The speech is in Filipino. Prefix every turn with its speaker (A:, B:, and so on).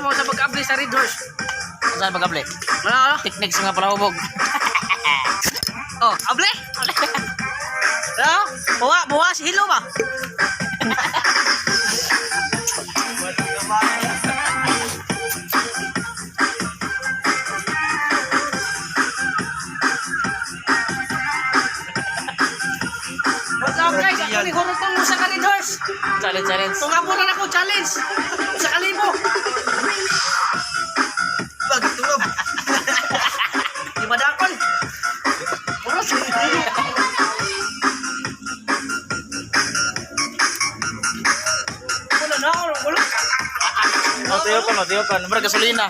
A: mo sa pag-apply sa Red Horse?
B: Saan pag-apply?
A: Ano?
B: Techniques nga pala hubog.
A: Oh, apply? Ano? Buwa si Hilo ba? What's up guys? Ako ni Hurutong mo sa Red Horse.
B: Challenge.
A: Tungapunan ako challenge. Sa kalibo.
C: Bakit tungab?
A: Di ba dakon? Puros. Wala na ako. Wala.
B: Tiyo ka. Nomor gasolina.